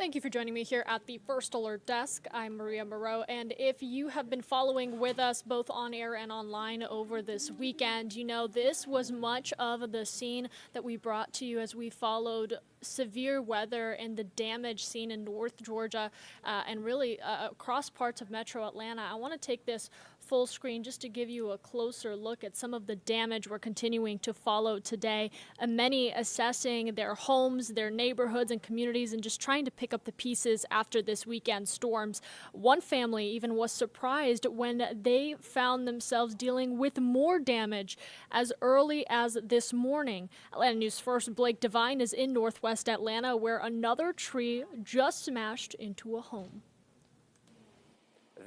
Thank you for joining me here at the First Alert Desk. I'm Maria Moreau, and if you have been following with us both on air and online over this weekend, you know this was much of the scene that we brought to you as we followed severe weather and the damage seen in North Georgia and really across parts of Metro Atlanta. I want to take this full screen just to give you a closer look at some of the damage we're continuing to follow today. Many assessing their homes, their neighborhoods and communities, and just trying to pick up the pieces after this weekend's storms. One family even was surprised when they found themselves dealing with more damage as early as this morning. Atlanta News First Blake Devine is in Northwest Atlanta, where another tree just smashed into a home.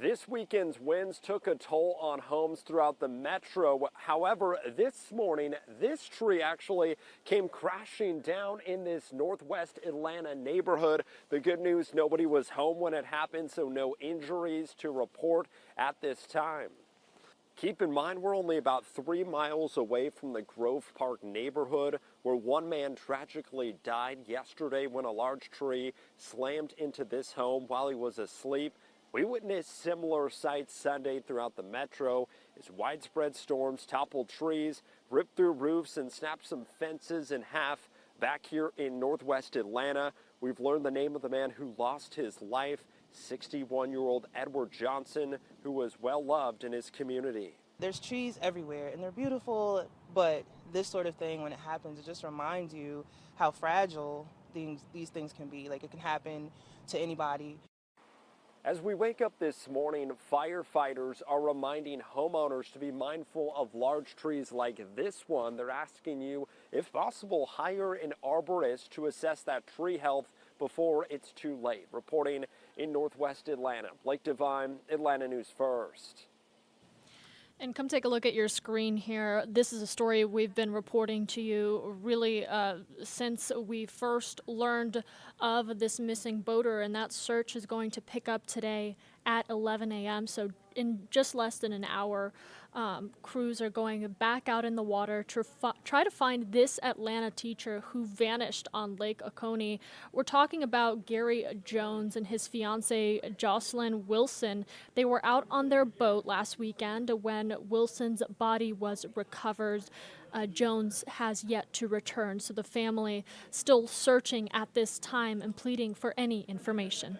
This weekend's winds took a toll on homes throughout the metro. However, this morning, this tree actually came crashing down in this Northwest Atlanta neighborhood. The good news, nobody was home when it happened, so no injuries to report at this time. Keep in mind, we're only about 3 miles away from the Grove Park neighborhood, where one man tragically died yesterday when a large tree slammed into this home while he was asleep. We witnessed similar sights Sunday throughout the metro as widespread storms toppled trees, ripped through roofs, and snapped some fences in half. Back here in Northwest Atlanta, we've learned the name of the man who lost his life, 61-year-old Edward Johnson, who was well loved in his community. There's trees everywhere and they're beautiful, but this sort of thing, when it happens, it just reminds you how fragile these things can be. Like, it can happen to anybody. As we wake up this morning, firefighters are reminding homeowners to be mindful of large trees like this one. They're asking you, if possible, hire an arborist to assess that tree health before it's too late. Reporting in Northwest Atlanta, Blake Devine, Atlanta News First. And come take a look at your screen here. This is a story we've been reporting to you really since we first learned of this missing boater, and that search is going to pick up today at 11 a.m. So in just less than an hour, crews are going back out in the water to try to find this Atlanta teacher who vanished on Lake Oconee. We're talking about Gary Jones and his fiancee Jocelyn Wilson. They were out on their boat last weekend when Wilson's body was recovered. Jones has yet to return, so the family still searching at this time and pleading for any information.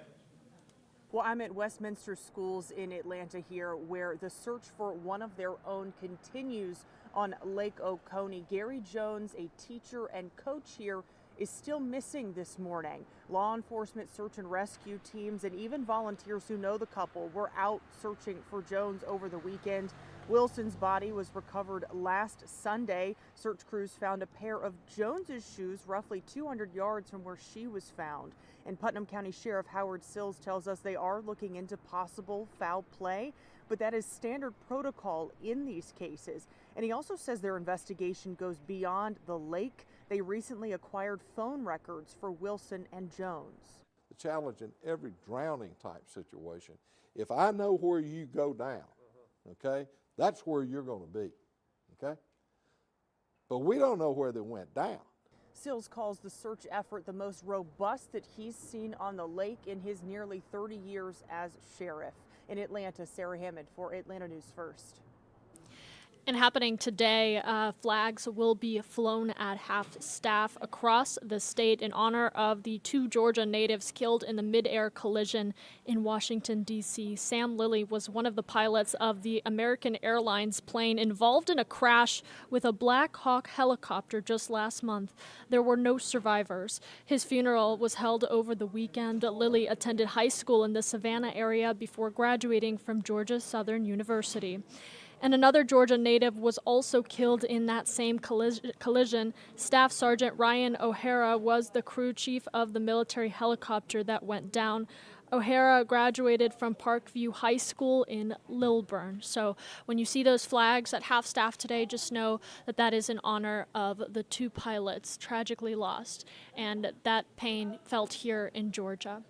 Well, I'm at Westminster Schools in Atlanta here, where the search for one of their own continues on Lake Oconee. Gary Jones, a teacher and coach here, is still missing this morning. Law enforcement search and rescue teams and even volunteers who know the couple were out searching for Jones over the weekend. Wilson's body was recovered last Sunday. Search crews found a pair of Jones's shoes roughly 200 yards from where she was found. And Putnam County Sheriff Howard Sills tells us they are looking into possible foul play, but that is standard protocol in these cases. And he also says their investigation goes beyond the lake. They recently acquired phone records for Wilson and Jones. The challenge in every drowning type situation, if I know where you go down, okay, that's where you're going to be, okay? But we don't know where they went down. Sills calls the search effort the most robust that he's seen on the lake in his nearly 30 years as sheriff. In Atlanta, Sarah Hammond for Atlanta News First. And happening today, flags will be flown at half-staff across the state in honor of the 2 Georgia natives killed in the mid-air collision in Washington, D.C. Sam Lilly was one of the pilots of the American Airlines plane involved in a crash with a Black Hawk helicopter just last month. There were no survivors. His funeral was held over the weekend. Lilly attended high school in the Savannah area before graduating from Georgia Southern University. And another Georgia native was also killed in that same collision. Staff Sergeant Ryan O'Hara was the crew chief of the military helicopter that went down. O'Hara graduated from Parkview High School in Lilburn. So when you see those flags at half-staff today, just know that that is in honor of the 2 pilots tragically lost, and that pain felt here in Georgia.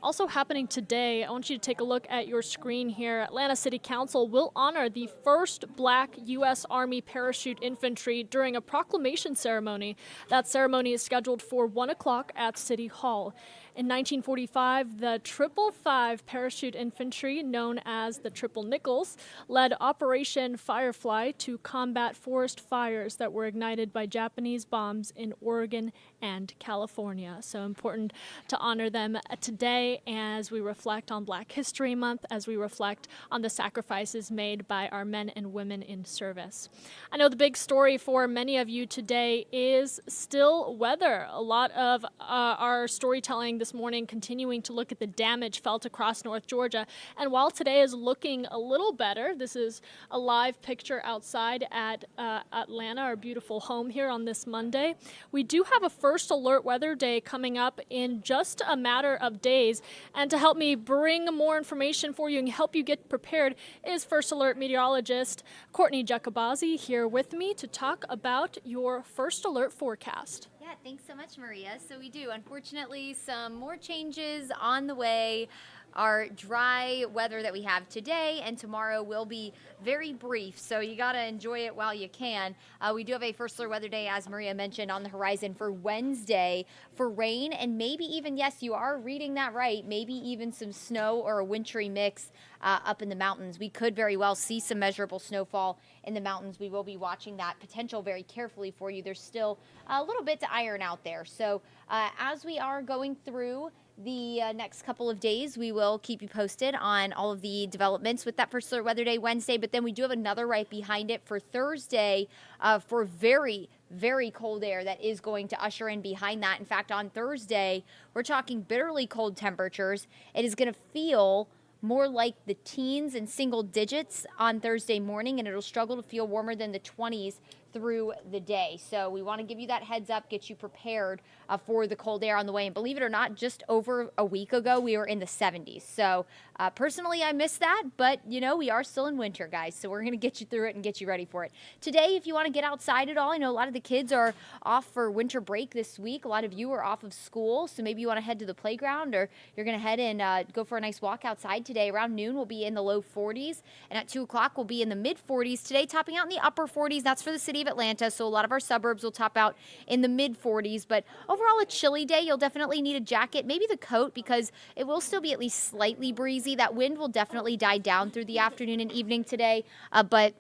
Also happening today, I want you to take a look at your screen here. Atlanta City Council will honor the first Black U.S. Army parachute infantry during a proclamation ceremony. That ceremony is scheduled for 1 o'clock at City Hall. In 1945, the 555 Parachute Infantry, known as the Triple Nickles, led Operation Firefly to combat forest fires that were ignited by Japanese bombs in Oregon and California. So important to honor them today as we reflect on Black History Month, as we reflect on the sacrifices made by our men and women in service. I know the big story for many of you today is still weather. A lot of our storytelling this morning continuing to look at the damage felt across North Georgia. And while today is looking a little better, this is a live picture outside at Atlanta, our beautiful home here on this Monday. We do have a first alert weather day coming up in just a matter of days. And to help me bring more information for you and help you get prepared is First Alert meteorologist Courtney Jacobazi here with me to talk about your First Alert forecast. Yeah, thanks so much, Maria. So we do, unfortunately, some more changes on the way. Our dry weather that we have today and tomorrow will be very brief, so you got to enjoy it while you can. We do have a first alert weather day, as Maria mentioned, on the horizon for Wednesday for rain and maybe even, yes, you are reading that right, maybe even some snow or a wintry mix up in the mountains. We could very well see some measurable snowfall in the mountains. We will be watching that potential very carefully for you. There's still a little bit to iron out there. So as we are going through the next couple of days, we will keep you posted on all of the developments with that first alert weather day Wednesday. But then we do have another right behind it for Thursday for very, very cold air that is going to usher in behind that. In fact, on Thursday, we're talking bitterly cold temperatures. It is going to feel more like the teens and single digits on Thursday morning, and it'll struggle to feel warmer than the 20s through the day. So we want to give you that heads up, get you prepared for the cold air on the way. And believe it or not, just over a week ago, we were in the 70s. So personally, I miss that, but you know, we are still in winter, guys. So we're going to get you through it and get you ready for it. Today, if you want to get outside at all, I know a lot of the kids are off for winter break this week. A lot of you are off of school. So maybe you want to head to the playground, or you're going to head and go for a nice walk outside today. Around noon, we'll be in the low 40s. And at 2 o'clock, we'll be in the mid 40s. Today, topping out in the upper 40s. That's for the city of Atlanta, so a lot of our suburbs will top out in the mid 40s, but overall a chilly day. You'll definitely need a jacket, maybe the coat, because it will still be at least slightly breezy. That wind will definitely die down through the afternoon and evening today, but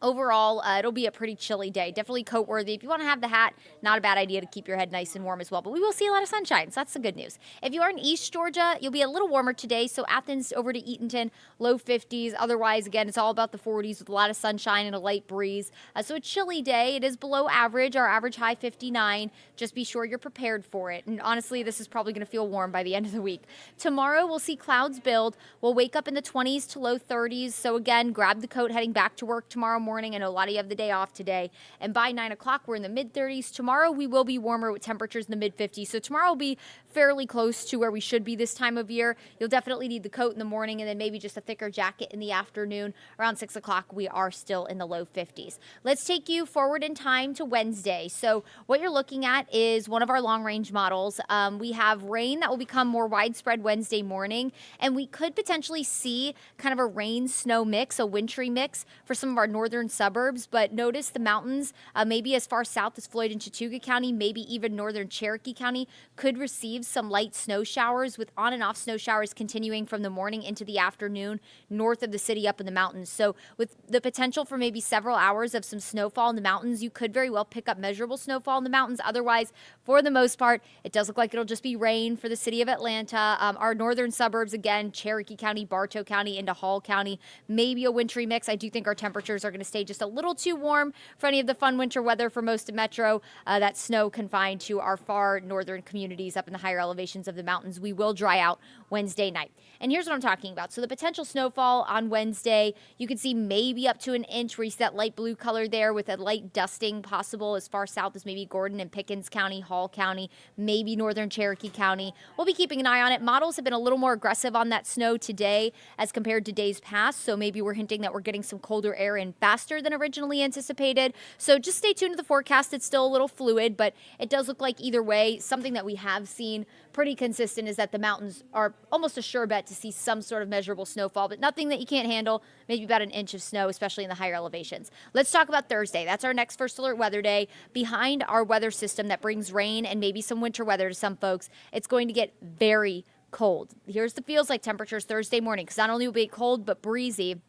overall, it'll be a pretty chilly day. Definitely coat worthy. If you want to have the hat, not a bad idea to keep your head nice and warm as well. But we will see a lot of sunshine, so that's the good news. If you are in East Georgia, you'll be a little warmer today. So Athens over to Eatonton, low 50s. Otherwise, again, it's all about the 40s with a lot of sunshine and a light breeze. So a chilly day. It is below average. Our average high 59. Just be sure you're prepared for it. And honestly, this is probably going to feel warm by the end of the week. Tomorrow, we'll see clouds build. We'll wake up in the 20s to low 30s. So again, grab the coat heading back to work tomorrow morning. I know a lot of you have the day off today. And by 9 o'clock, we're in the mid 30s. Tomorrow, we will be warmer with temperatures in the mid 50s. So tomorrow will be fairly close to where we should be this time of year. You'll definitely need the coat in the morning and then maybe just a thicker jacket in the afternoon. Around 6 o'clock, we are still in the low 50s. Let's take you forward in time to Wednesday. So what you're looking at is one of our long range models. We have rain that will become more widespread Wednesday morning, and we could potentially see kind of a rain snow mix, a wintry mix for some of our northern suburbs. But notice the mountains, maybe as far south as Floyd and Chattooga County, maybe even northern Cherokee County, could receive some light snow showers, with on and off snow showers continuing from the morning into the afternoon north of the city up in the mountains. So with the potential for maybe several hours of some snowfall in the mountains, you could very well pick up measurable snowfall in the mountains. Otherwise, for the most part, it does look like it'll just be rain for the city of Atlanta. Our northern suburbs, again, Cherokee County, Bartow County, into Hall County, maybe a wintry mix. I do think our temperatures are going to stay just a little too warm for any of the fun winter weather for most of Metro. That snow confined to our far northern communities up in the higher elevations of the mountains. We will dry out Wednesday night. And here's what I'm talking about. So the potential snowfall on Wednesday, you can see maybe up to an inch where you see that light blue color there, with a light dusting possible as far south as maybe Gordon and Pickens County, Hall County, maybe northern Cherokee County. We'll be keeping an eye on it. Models have been a little more aggressive on that snow today as compared to days past. So maybe we're hinting that we're getting some colder air in faster than originally anticipated. So just stay tuned to the forecast. It's still a little fluid, but it does look like either way, something that we have seen remain pretty consistent is that the mountains are almost a sure bet to see some sort of measurable snowfall, but nothing that you can't handle, maybe about an inch of snow, especially in the higher elevations. Let's talk about Thursday. That's our next first alert weather day. Behind our weather system that brings rain and maybe some winter weather to some folks, it's going to get very cold. Here's the feels like temperatures Thursday morning, because not only will it be cold, but breezy.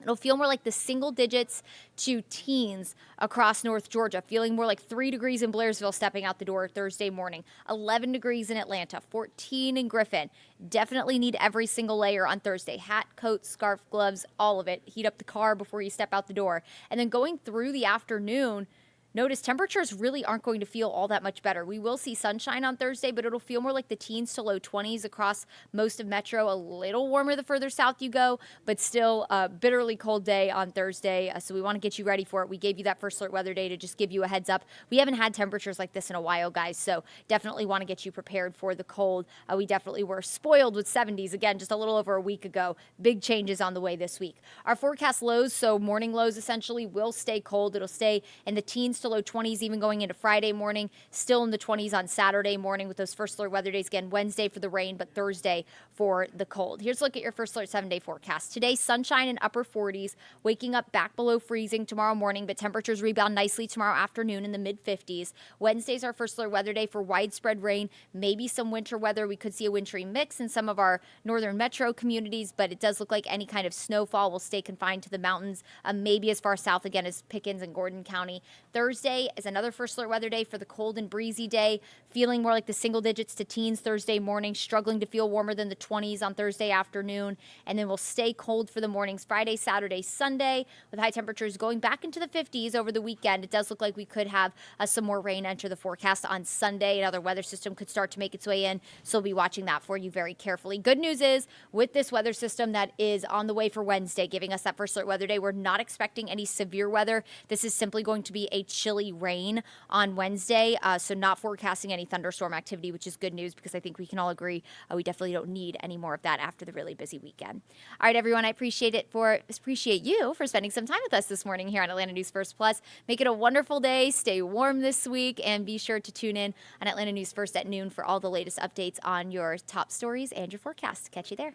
It'll feel more like the single digits to teens across North Georgia, feeling more like 3 degrees in Blairsville stepping out the door Thursday morning, 11 degrees in Atlanta, 14 in Griffin. Definitely need every single layer on Thursday. Hat, coat, scarf, gloves, all of it. Heat up the car before you step out the door. And then going through the afternoon, notice temperatures really aren't going to feel all that much better. We will see sunshine on Thursday, but it'll feel more like the teens to low 20s across most of Metro. A little warmer the further south you go, but still a bitterly cold day on Thursday. So we want to get you ready for it. We gave you that first alert weather day to just give you a heads up. We haven't had temperatures like this in a while, guys, so definitely want to get you prepared for the cold. We definitely were spoiled with 70s, again, just a little over a week ago. Big changes on the way this week. Our forecast lows, so morning lows essentially, will stay cold. It'll stay in the teens to low 20s, even going into Friday morning, still in the 20s on Saturday morning with those first alert weather days. Again, Wednesday for the rain, but Thursday for the cold. Here's a look at your first alert 7-day forecast. Today, sunshine in upper 40s, waking up back below freezing tomorrow morning, but temperatures rebound nicely tomorrow afternoon in the mid 50s. Wednesday's our first alert weather day for widespread rain, maybe some winter weather. We could see a wintry mix in some of our northern metro communities, but it does look like any kind of snowfall will stay confined to the mountains, maybe as far south again as Pickens and Gordon County. Thursday is another first alert weather day for the cold and breezy day, feeling more like the single digits to teens Thursday morning, struggling to feel warmer than the 20s on Thursday afternoon, and then we'll stay cold for the mornings Friday, Saturday, Sunday, with high temperatures going back into the 50s over the weekend. It does look like we could have some more rain enter the forecast on Sunday. Another weather system could start to make its way in, so we'll be watching that for you very carefully. Good news is, with this weather system that is on the way for Wednesday, giving us that first alert weather day, we're not expecting any severe weather. This is simply going to be a chilly rain on Wednesday, so not forecasting any thunderstorm activity, which is good news because I think we can all agree we definitely don't need any more of that after the really busy weekend. All right, everyone, I appreciate you for spending some time with us this morning here on Atlanta News First Plus. Make it a wonderful day, stay warm this week, and be sure to tune in on Atlanta News First at noon for all the latest updates on your top stories and your forecast. Catch you there.